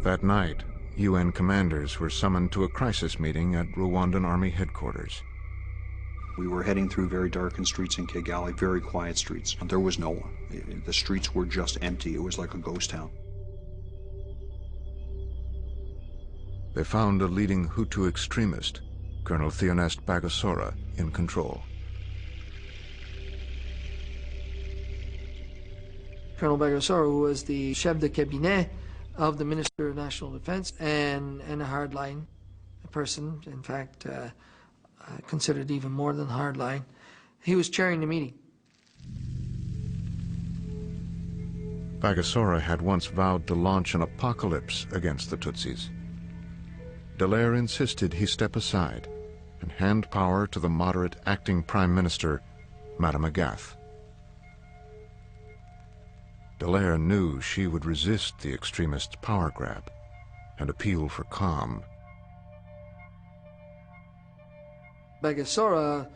That night, UN commanders were summoned to a crisis meeting at Rwandan Army headquarters. We were heading through very darkened streets in Kigali, very quiet streets. There was no one. The streets were just empty. It was like a ghost town. They found a leading Hutu extremist, Colonel Theoneste Bagosora, in control. Colonel Bagosora, who was the chef de cabinet of the Minister of National Defense and a hardline person, in fact, considered even more than hardline, he was chairing the meeting. Bagosora had once vowed to launch an apocalypse against the Tutsis. Dallaire insisted he step aside and hand power to the moderate acting Prime Minister, Madame Agath. Dallaire knew she would resist the extremist's power grab and appeal for calm. Bagosora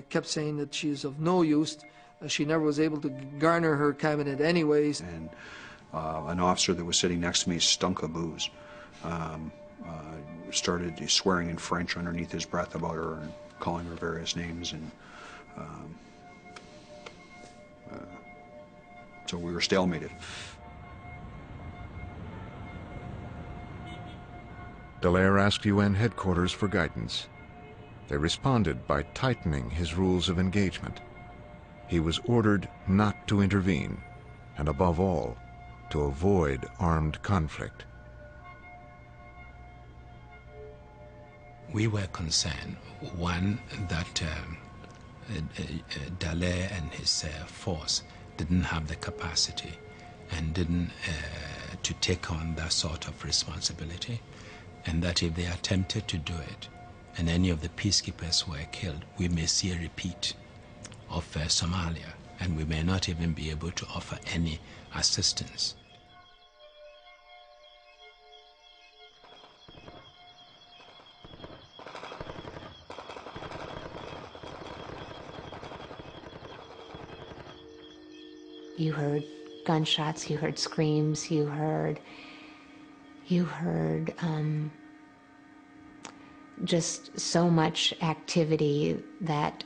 kept saying that she is of no use. She never was able to garner her cabinet anyways. And an officer that was sitting next to me stunk of booze. Started swearing in French underneath his breath about her and calling her various names. And so we were stalemated. Dallaire asked UN headquarters for guidance. They responded by tightening his rules of engagement. He was ordered not to intervene, and above all, to avoid armed conflict. We were concerned, one, that Dallaire and his force didn't have the capacity and didn't to take on that sort of responsibility, and that if they attempted to do it and any of the peacekeepers were killed, we may see a repeat of Somalia, and we may not even be able to offer any assistance. You heard gunshots, you heard screams, you heard just so much activity that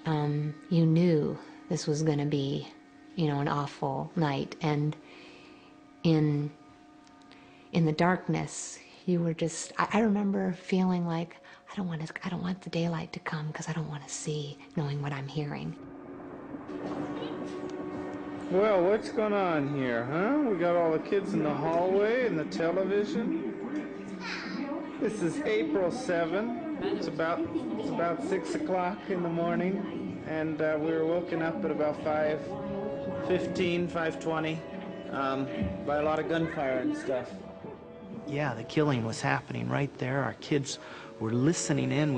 you knew this was going to be, an awful night. And in the darkness, you were just, I remember feeling like, I don't want the daylight to come because I don't want to see, knowing what I'm hearing. Well, what's going on here, huh? We got all the kids in the hallway and the television. This is April 7. It's about 6 o'clock in the morning, and we were woken up at about 5:15, 5:20 by a lot of gunfire and stuff. Yeah, the killing was happening right there. Our kids were listening in.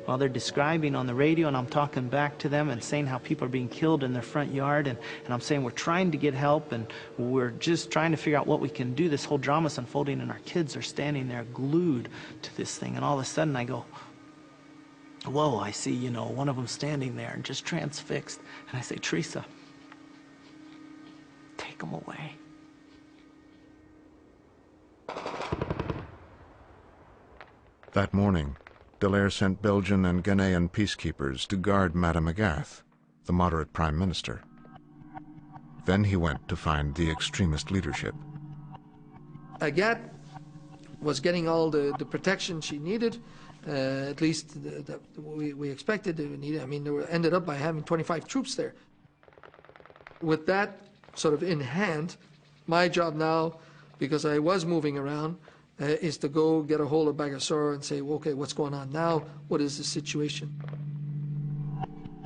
While they're describing on the radio, and I'm talking back to them and saying how people are being killed in their front yard, and I'm saying we're trying to get help, and we're just trying to figure out what we can do. This whole drama's unfolding, and our kids are standing there glued to this thing, and all of a sudden I go, whoa, I see, one of them standing there and just transfixed, and I say, Teresa, take them away. That morning, Dallaire sent Belgian and Ghanaian peacekeepers to guard Madame Agath, the moderate prime minister. Then he went to find the extremist leadership. Agath was getting all the protection she needed, at least we expected to need. I mean, they ended up by having 25 troops there. With that sort of in hand, my job now, because I was moving around, is to go get a hold of Bagosora and say, well, okay, what's going on now? What is the situation?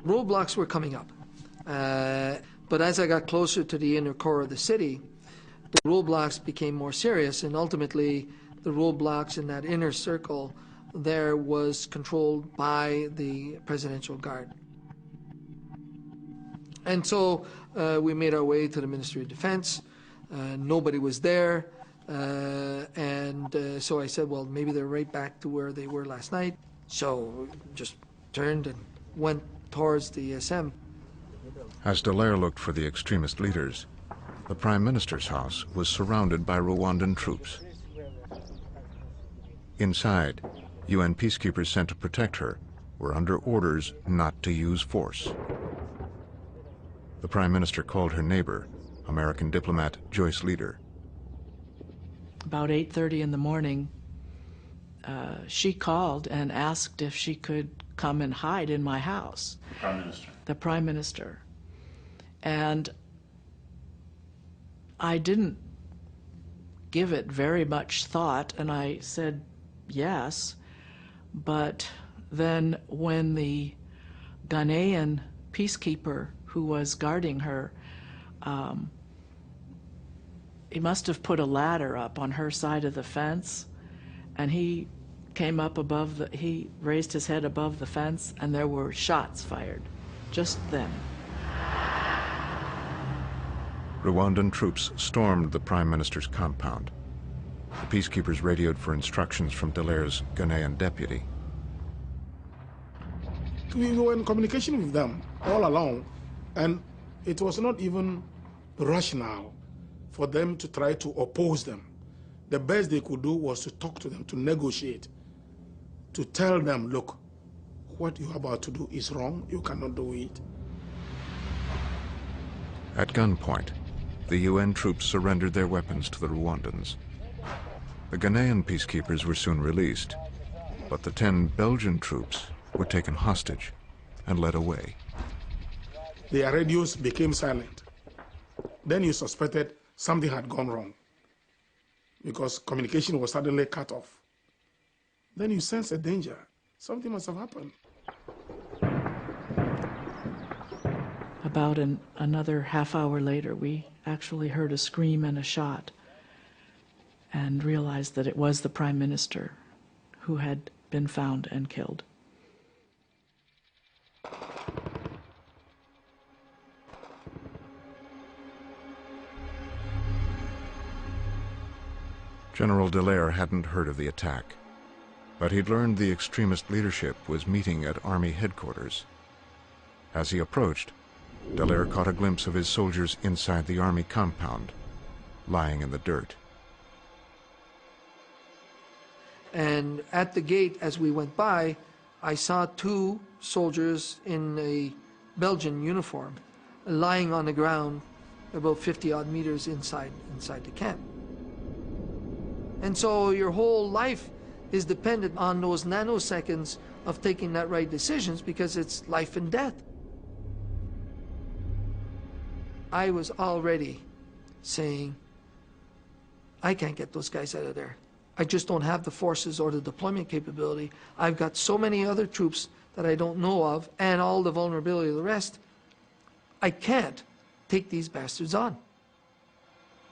Roadblocks were coming up. But as I got closer to the inner core of the city, the roadblocks became more serious, and ultimately the roadblocks in that inner circle there was controlled by the Presidential Guard. And so we made our way to the Ministry of Defense. Nobody was there. So I said, well, maybe they're right back to where they were last night. So just turned and went towards the ESM. As Dallaire looked for the extremist leaders, the Prime Minister's house was surrounded by Rwandan troops. Inside, UN peacekeepers sent to protect her were under orders not to use force. The Prime Minister called her neighbor, American diplomat Joyce Leader. About 8:30 in the morning, she called and asked if she could come and hide in my house. The Prime Minister? The Prime Minister. And I didn't give it very much thought, and I said yes. But then when the Ghanaian peacekeeper who was guarding her, he must have put a ladder up on her side of the fence, and he came up above he raised his head above the fence, and there were shots fired just then. Rwandan troops stormed the Prime Minister's compound. The peacekeepers radioed for instructions from Dallaire's Ghanaian deputy. We were in communication with them all along, and it was not even rational for them to try to oppose them. The best they could do was to talk to them, to negotiate, to tell them, look, what you're about to do is wrong, you cannot do it. At gunpoint, the UN troops surrendered their weapons to the Rwandans. The Ghanaian peacekeepers were soon released, but the 10 Belgian troops were taken hostage and led away. Their radios became silent. Then you suspected something had gone wrong because communication was suddenly cut off. Then you sense a danger. Something must have happened. About another half hour later, we actually heard a scream and a shot and realized that it was the Prime Minister who had been found and killed. General Dallaire hadn't heard of the attack, but he'd learned the extremist leadership was meeting at Army headquarters. As he approached, Dallaire caught a glimpse of his soldiers inside the Army compound, lying in the dirt. And at the gate, as we went by, I saw 2 soldiers in a Belgian uniform lying on the ground about 50-odd meters inside the camp. And so your whole life is dependent on those nanoseconds of taking that right decisions, because it's life and death. I was already saying, I can't get those guys out of there. I just don't have the forces or the deployment capability. I've got so many other troops that I don't know of, and all the vulnerability of the rest. I can't take these bastards on.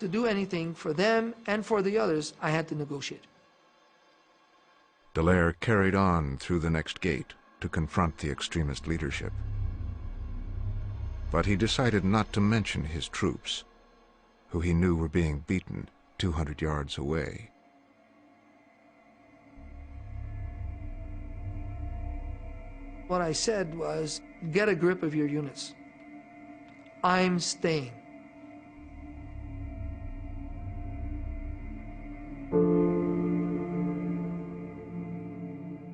To do anything for them and for the others, I had to negotiate. Dallaire carried on through the next gate to confront the extremist leadership. But he decided not to mention his troops, who he knew were being beaten 200 yards away. What I said was, get a grip of your units. I'm staying.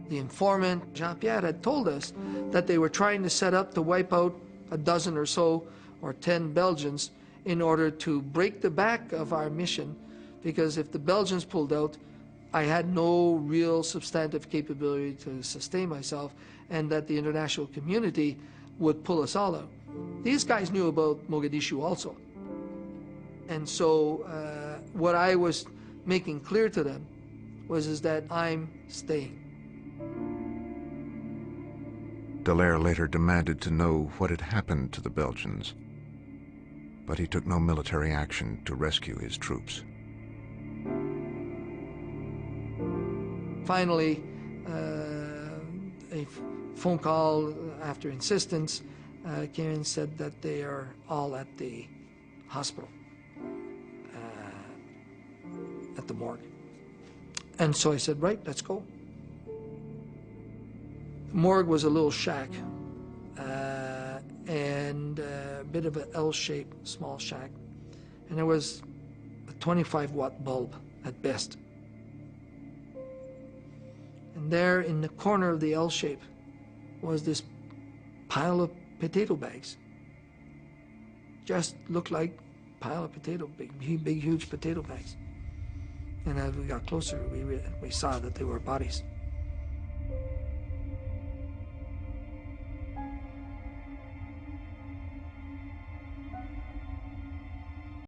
The informant, Jean-Pierre, had told us that they were trying to set up to wipe out a dozen or so, or 10 Belgians, in order to break the back of our mission, because if the Belgians pulled out, I had no real substantive capability to sustain myself, and that the international community would pull us all out. These guys knew about Mogadishu also. And so what I was making clear to them was that I'm staying. Dallaire later demanded to know what had happened to the Belgians, but he took no military action to rescue his troops. Finally, a phone call after insistence came and said that they are all at the hospital, at the morgue. And so I said, right, let's go. The morgue was a little shack, and a bit of an L-shaped small shack. And there was a 25-watt bulb at best. And there in the corner of the L shape was this pile of potato bags. Just looked like a pile of big, huge potato bags. And as we got closer, we saw that they were bodies.